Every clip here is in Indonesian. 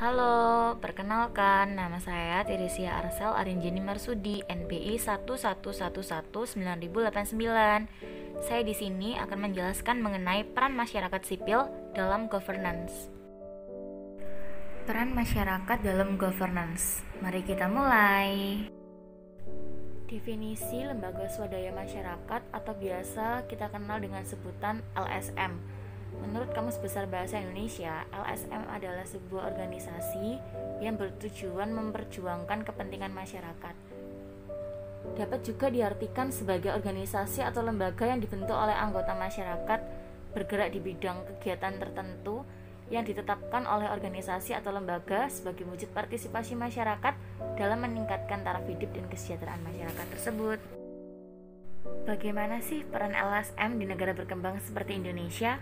Halo, perkenalkan nama saya Teresia Arsel Arinjeni Marsudi, NPI 11119.089. Saya di sini akan menjelaskan mengenai peran masyarakat sipil dalam governance. Peran masyarakat dalam governance. Mari kita mulai. Definisi lembaga swadaya masyarakat atau biasa kita kenal dengan sebutan LSM. Menurut Kamus Besar Bahasa Indonesia, LSM adalah sebuah organisasi yang bertujuan memperjuangkan kepentingan masyarakat. Dapat juga diartikan sebagai organisasi atau lembaga yang dibentuk oleh anggota masyarakat bergerak di bidang kegiatan tertentu yang ditetapkan oleh organisasi atau lembaga sebagai wujud partisipasi masyarakat dalam meningkatkan taraf hidup dan kesejahteraan masyarakat tersebut. Bagaimana sih peran LSM di negara berkembang seperti Indonesia?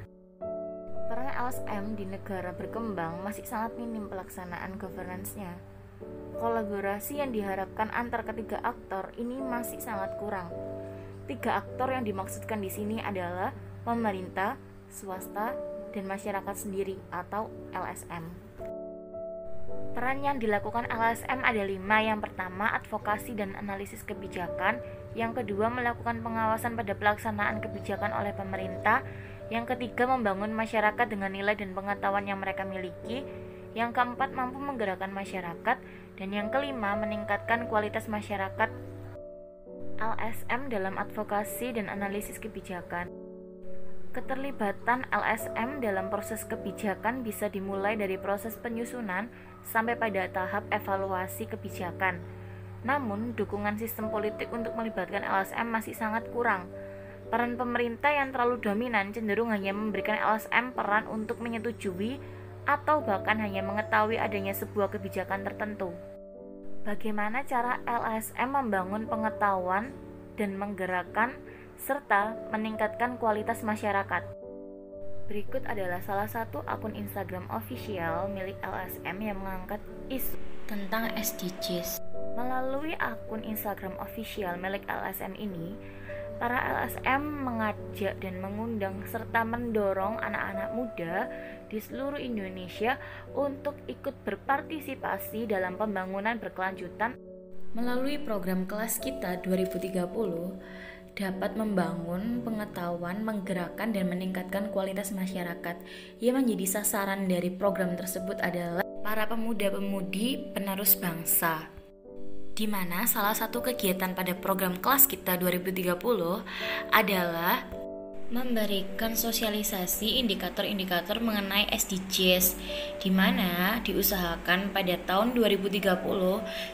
Peran LSM di negara berkembang masih sangat minim pelaksanaan governance-nya. Kolaborasi yang diharapkan antar ketiga aktor ini masih sangat kurang. Tiga aktor yang dimaksudkan di sini adalah pemerintah, swasta, dan masyarakat sendiri atau LSM. Peran yang dilakukan LSM ada 5. Yang pertama, advokasi dan analisis kebijakan. Yang kedua, melakukan pengawasan pada pelaksanaan kebijakan oleh pemerintah. Yang ketiga, membangun masyarakat dengan nilai dan pengetahuan yang mereka miliki. Yang keempat, mampu menggerakkan masyarakat. Dan yang kelima, meningkatkan kualitas masyarakat. LSM dalam advokasi dan analisis kebijakan. Keterlibatan LSM dalam proses kebijakan bisa dimulai dari proses penyusunan sampai pada tahap evaluasi kebijakan. Namun, dukungan sistem politik untuk melibatkan LSM masih sangat kurang. Peran pemerintah yang terlalu dominan cenderung hanya memberikan LSM peran untuk menyetujui atau bahkan hanya mengetahui adanya sebuah kebijakan tertentu. Bagaimana cara LSM membangun pengetahuan dan menggerakkan serta meningkatkan kualitas masyarakat? Berikut adalah salah satu akun Instagram official milik LSM yang mengangkat isu tentang SDGs. Melalui akun Instagram official milik LSM ini, para LSM mengajak dan mengundang serta mendorong anak-anak muda di seluruh Indonesia untuk ikut berpartisipasi dalam pembangunan berkelanjutan melalui program Kelas Kita 2030 dapat membangun pengetahuan, menggerakkan dan meningkatkan kualitas masyarakat. Yang menjadi sasaran dari program tersebut adalah para pemuda-pemudi penerus bangsa, di mana salah satu kegiatan pada program Kelas Kita 2030 adalah memberikan sosialisasi indikator-indikator mengenai SDGs, di mana diusahakan pada tahun 2030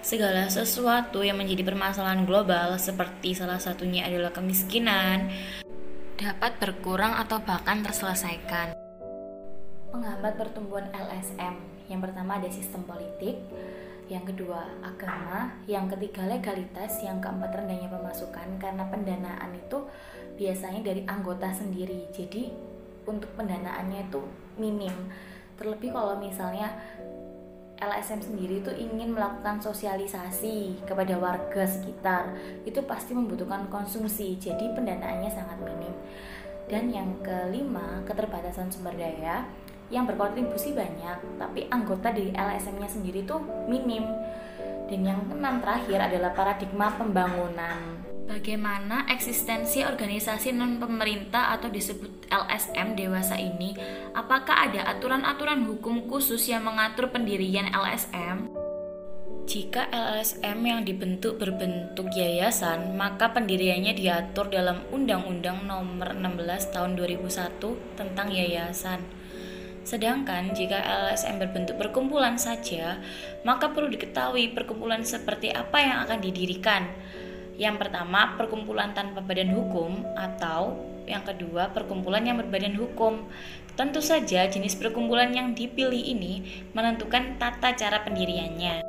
segala sesuatu yang menjadi permasalahan global seperti salah satunya adalah kemiskinan dapat berkurang atau bahkan terselesaikan. Penghambat pertumbuhan LSM, yang pertama ada sistem politik, yang kedua agama, yang ketiga legalitas, yang keempat rendahnya pemasukan karena pendanaan itu biasanya dari anggota sendiri. Jadi untuk pendanaannya itu minim. Terlebih kalau misalnya LSM sendiri itu ingin melakukan sosialisasi kepada warga sekitar, itu pasti membutuhkan konsumsi. Jadi pendanaannya sangat minim. Dan yang kelima, keterbatasan sumber daya yang berkontribusi banyak, tapi anggota dari LSM-nya sendiri tuh minim. Dan yang keenam terakhir adalah paradigma pembangunan. Bagaimana eksistensi organisasi non-pemerintah atau disebut LSM dewasa ini? Apakah ada aturan-aturan hukum khusus yang mengatur pendirian LSM? Jika LSM yang dibentuk berbentuk yayasan, maka pendiriannya diatur dalam Undang-Undang Nomor 16 Tahun 2001 tentang Yayasan. Sedangkan jika LSM berbentuk perkumpulan saja, maka perlu diketahui perkumpulan seperti apa yang akan didirikan. Yang pertama, perkumpulan tanpa badan hukum, atau yang kedua, perkumpulan yang berbadan hukum. Tentu saja jenis perkumpulan yang dipilih ini menentukan tata cara pendiriannya.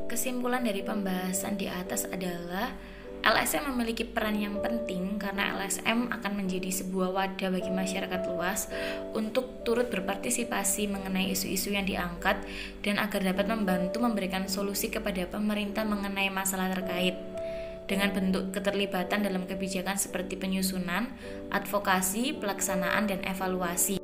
Kesimpulan dari pembahasan di atas adalah LSM memiliki peran yang penting karena LSM akan menjadi sebuah wadah bagi masyarakat luas untuk turut berpartisipasi mengenai isu-isu yang diangkat dan agar dapat membantu memberikan solusi kepada pemerintah mengenai masalah terkait dengan bentuk keterlibatan dalam kebijakan seperti penyusunan, advokasi, pelaksanaan, dan evaluasi.